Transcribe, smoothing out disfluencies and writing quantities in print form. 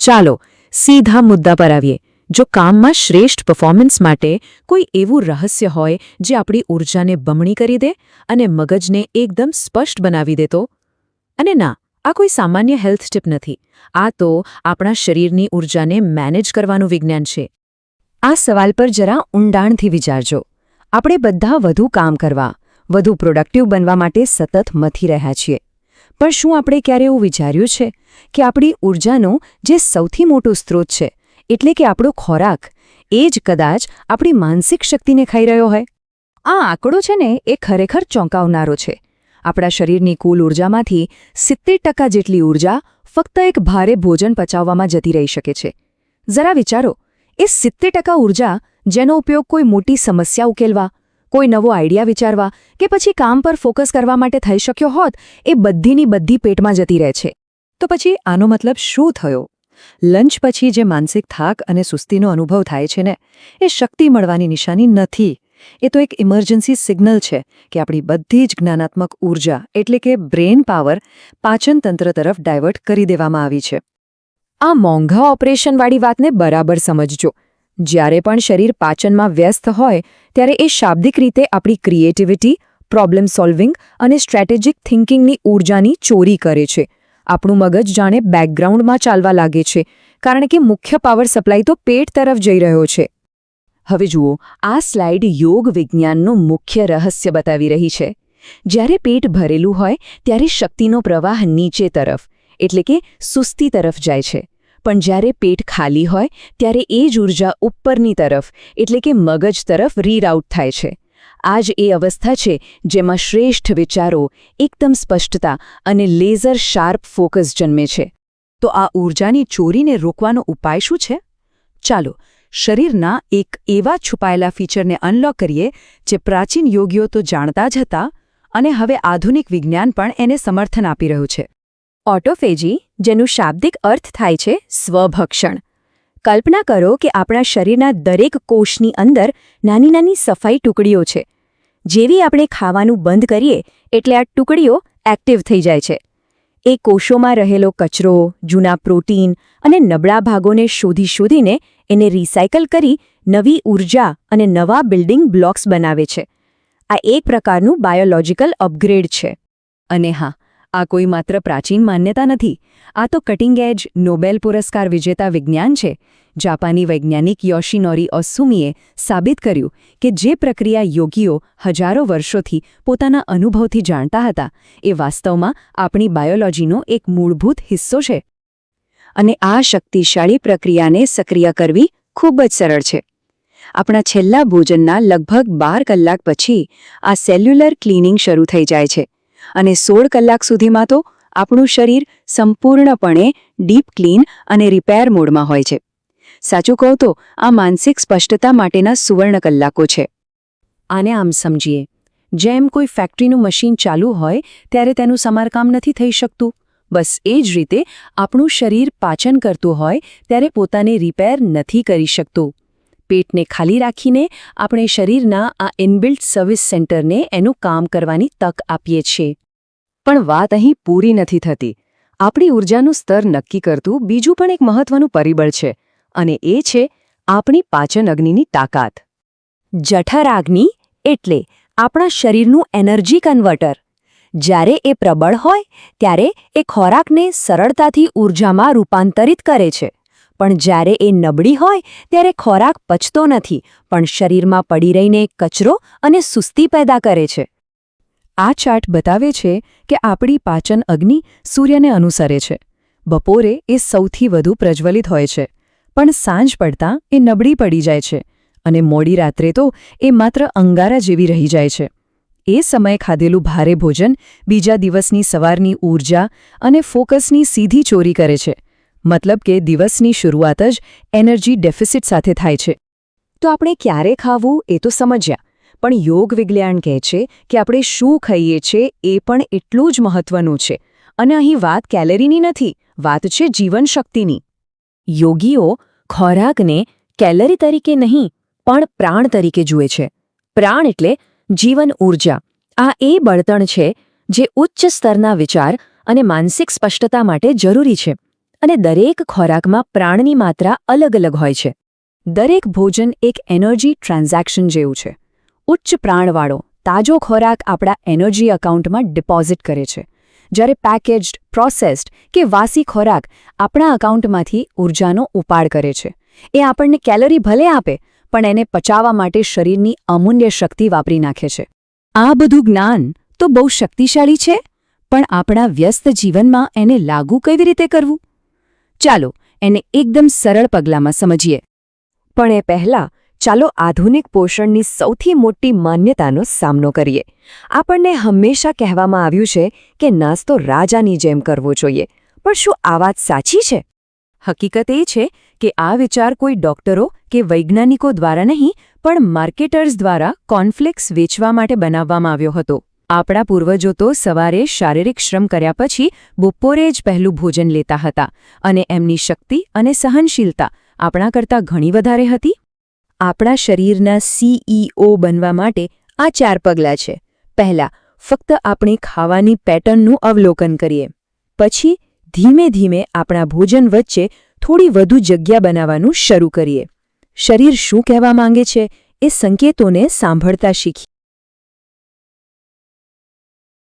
ચાલો સીધા મુદ્દા પર આવીએ. જો કામમાં શ્રેષ્ઠ પરફોર્મન્સ માટે કોઈ એવું રહસ્ય હોય જે આપણી ઊર્જાને બમણી કરી દે અને મગજને એકદમ સ્પષ્ટ બનાવી દે તો? અને ના, આ કોઈ સામાન્ય હેલ્થ ટીપ નથી. આ તો આપણા શરીરની ઊર્જાને મેનેજ કરવાનું વિજ્ઞાન છે. આ સવાલ પર જરા ઊંડાણથી વિચારજો. આપણે બધા વધુ કામ કરવા, વધુ પ્રોડક્ટિવ બનવા માટે સતત મથી રહ્યા છીએ. પણ શું આપણે ક્યારે એવું વિચાર્યું છે કે આપણી ઊર્જાનો જે સૌથી મોટો સ્ત્રોત છે, એટલે કે આપણો ખોરાક, એ જ કદાચ આપણી માનસિક શક્તિને ખાઈ રહ્યો હોય? આ આંકડો છે ને, એ ખરેખર ચોંકાવનારો છે. આપણા શરીરની કુલ ઊર્જામાંથી 70% જેટલી ઊર્જા ફક્ત એક ભારે ભોજન પચાવવામાં જતી રહી શકે છે. જરા વિચારો, એ 70% ઊર્જા જેનો ઉપયોગ કોઈ મોટી સમસ્યા ઉકેલવા, કોઈ નવો આઈડિયા વિચારવા કે પછી કામ પર ફોકસ કરવા માટે થઈ શક્યો હોત, એ બધીની બધી પેટમાં જતી રહે છે. તો પછી આનો મતલબ શું થયો? લંચ પછી જે માનસિક થાક અને સુસ્તીનો અનુભવ થાય છે ને, એ શક્તિ મળવાની નિશાની નથી. એ તો એક ઇમરજન્સી સિગ્નલ છે કે આપણી બધી જ જ્ઞાનાત્મક ઊર્જા એટલે કે બ્રેન પાવર પાચન તંત્ર તરફ ડાયવર્ટ કરી દેવામાં આવી છે. આ મોંઘા ઓપરેશનવાળી વાતને બરાબર સમજજો. જ્યારે પણ શરીર પાચનમાં વ્યસ્ત હોય ત્યારે એ શાબ્દિક રીતે આપણી ક્રિએટિવિટી, પ્રોબ્લેમ સોલ્વિંગ અને સ્ટ્રેટેજિક થિંકિંગની ઊર્જાની ચોરી કરે છે. આપણું મગજ જાણે બેકગ્રાઉન્ડમાં ચાલવા લાગે છે, કારણ કે મુખ્ય પાવર સપ્લાય તો પેટ તરફ જઈ રહ્યો છે. હવે જુઓ, આ સ્લાઇડ યોગ વિજ્ઞાનનું મુખ્ય રહસ્ય બતાવી રહી છે. જ્યારે પેટ ભરેલું હોય ત્યારે શક્તિનો પ્રવાહ નીચે તરફ એટલે કે સુસ્તી તરફ જાય છે. પણ જ્યારે પેટ ખાલી હોય ત્યારે એ જ ઊર્જા ઉપરની તરફ એટલે કે મગજ તરફ રીરાઉટ થાય છે. આ જ એ અવસ્થા છે જેમાં શ્રેષ્ઠ વિચારો, એકદમ સ્પષ્ટતા અને લેઝર શાર્પ ફોકસ જન્મે છે. તો આ ઊર્જાની ચોરીને રોકવાનો ઉપાય શું છે? ચાલો શરીરના એક એવા છુપાયેલા ફીચરને અનલોક કરીએ જે પ્રાચીન યોગીઓ તો જાણતા જ હતા અને હવે આધુનિક વિજ્ઞાન પણ એને સમર્થન આપી રહ્યું છે. ઓટોફેજી, જેનું શાબ્દિક અર્થ થાય છે સ્વભક્ષણ. કલ્પના કરો કે આપણા શરીરના દરેક કોષની અંદર નાની નાની સફાઈ ટુકડીઓ છે. જેવી આપણે ખાવાનું બંધ કરીએ એટલે આ ટુકડીઓ એક્ટિવ થઈ જાય છે. એ કોષોમાં રહેલો કચરો, જૂના પ્રોટીન અને નબળા ભાગોને શોધીને એને રિસાયકલ કરી નવી ઊર્જા અને નવા બિલ્ડિંગ બ્લોક્સ બનાવે છે. આ એક પ્રકારનું બાયોલોજિકલ અપગ્રેડ છે. અને હા, આ કોઈ માત્ર પ્રાચીન માન્યતા નથી. આ તો કટિંગ એજ નોબેલ પુરસ્કાર વિજેતા વિજ્ઞાન છે. જાપાની વૈજ્ઞાનિક યોશિનોરી ઓસુમીએ સાબિત કર્યું કે જે પ્રક્રિયા યોગીઓ હજારો વર્ષોથી પોતાના અનુભવથી જાણતા હતા, એ વાસ્તવમાં આપણી બાયોલોજીનો એક મૂળભૂત હિસ્સો છે. અને આ શક્તિશાળી પ્રક્રિયાને સક્રિય કરવી ખૂબ જ સરળ છે. આપણા છેલ્લા ભોજનના લગભગ 12 કલાક પછી આ સેલ્યુલર ક્લિનિંગ શરૂ થઈ જાય છે. અને 16 કલાક સુધીમાં તો આપણું શરીર સંપૂર્ણપણે ડીપ ક્લીન અને રિપેર મોડમાં હોય છે. સાચું કહું તો આ માનસિક સ્પષ્ટતા માટેના સુવર્ણ કલાકો છે. આને આમ સમજીએ, જેમ કોઈ ફેક્ટરીનું મશીન ચાલુ હોય ત્યારે તેનું સમારકામ નથી થઈ શકતું, બસ એ જ રીતે આપણું શરીર પાચન કરતું હોય ત્યારે પોતાને રિપેર નથી કરી શકતું. પેટને ખાલી રાખીને આપણે શરીરના આ ઇનબિલ્ટ સર્વિસ સેન્ટરને એનું કામ કરવાની તક આપીએ છીએ. પણ વાત અહીં પૂરી નથી થતી. આપણી ઊર્જાનું સ્તર નક્કી કરતું બીજું પણ એક મહત્વનું પરિબળ છે, અને એ છે આપણી પાચન અગ્નિની તાકાત. જઠરાગ્નિ એટલે આપણા શરીરનું એનર્જી કન્વર્ટર. જ્યારે એ પ્રબળ હોય ત્યારે એ ખોરાકને સરળતાથી ઊર્જામાં રૂપાંતરિત કરે છે. પણ જ્યારે એ નબળી હોય ત્યારે ખોરાક પચતો નથી, પણ શરીરમાં પડી રહીને કચરો અને સુસ્તી પેદા કરે છે. આ ચાર્ટ બતાવે છે કે આપણી પાચન અગ્નિ સૂર્યને અનુસરે છે. બપોરે એ સૌથી વધુ પ્રજ્વલિત હોય છે, પણ સાંજ પડતાં એ નબળી પડી જાય છે અને મોડી રાત્રે તો એ માત્ર અંગારા જેવી રહી જાય છે. એ સમયે ખાધેલું ભારે ભોજન બીજા દિવસની સવારની ઊર્જા અને ફોકસની સીધી ચોરી કરે છે. મતલબ કે દિવસની શરૂઆત જ એનર્જી ડેફિસિટ સાથે થાય છે. તો આપણે ક્યારે ખાવું એ તો સમજ્યા, પણ યોગ વિજ્ઞાન કહે છે કે આપણે શું ખાઈએ છીએ એ પણ એટલું જ મહત્વનું છે. અને અહીં વાત કેલેરીની નથી, વાત છે જીવનશક્તિની. યોગીઓ ખોરાકને કેલરી તરીકે નહીં પણ પ્રાણ તરીકે જુએ છે. પ્રાણ એટલે જીવન ઊર્જા. આ એ બળતણ છે જે ઉચ્ચ સ્તરના વિચાર અને માનસિક સ્પષ્ટતા માટે જરૂરી છે. અને દરેક ખોરાકમાં પ્રાણની માત્રા અલગ અલગ હોય છે. દરેક ભોજન એક એનર્જી ટ્રાન્ઝેક્શન જેવું છે. ઉચ્ચ પ્રાણવાળો તાજો ખોરાક આપણા એનર્જી એકાઉન્ટમાં ડિપોઝિટ કરે છે, જ્યારે પેકેજ્ડ, પ્રોસેસ્ડ કે વાસી ખોરાક આપણા એકાઉન્ટમાંથી ઊર્જાનો ઉપાડ કરે છે. એ આપણને કેલરી ભલે આપે, પણ એને પચાવવા માટે શરીરની અમૂલ્ય શક્તિ વાપરી નાખે છે. આ બધું જ્ઞાન તો બહુ શક્તિશાળી છે, પણ આપણા વ્યસ્ત જીવનમાં એને લાગુ કેવી રીતે કરવું? ચાલો એને એકદમ સરળ પગલાંમાં સમજીએ. પણ એ પહેલાં ચાલો આધુનિક પોષણની સૌથી મોટી માન્યતાનો સામનો કરીએ. આપણને હંમેશા કહેવામાં આવ્યું છે કે નાસ્તો રાજાની જેમ કરવો જોઈએ, પણ શું આ વાત સાચી છે? હકીકત એ છે કે આ વિચાર કોઈ ડોક્ટરો કે વૈજ્ઞાનિકો દ્વારા નહીં, પણ માર્કેટર્સ દ્વારા કોર્નફ્લેક્સ વેચવા માટે બનાવવામાં આવ્યો હતો. આપણા પૂર્વજો તો સવારે શારીરિક શ્રમ કર્યા પછી બપોરે જ પહેલું ભોજન લેતા હતા, અને એમની શક્તિ અને સહનશીલતા આપણા કરતાં ઘણી વધારે હતી. આપણા શરીરના CEO બનવા માટે આ 4 પગલાં છે. પહેલા, ફક્ત આપણી ખાવાની પેટર્નનું અવલોકન કરીએ. પછી ધીમે ધીમે આપણા ભોજન વચ્ચે થોડી વધુ જગ્યા બનાવવાનું શરૂ કરીએ. શરીર શું કહેવા માંગે છે એ સંકેતોને સાંભળતા શીખીએ.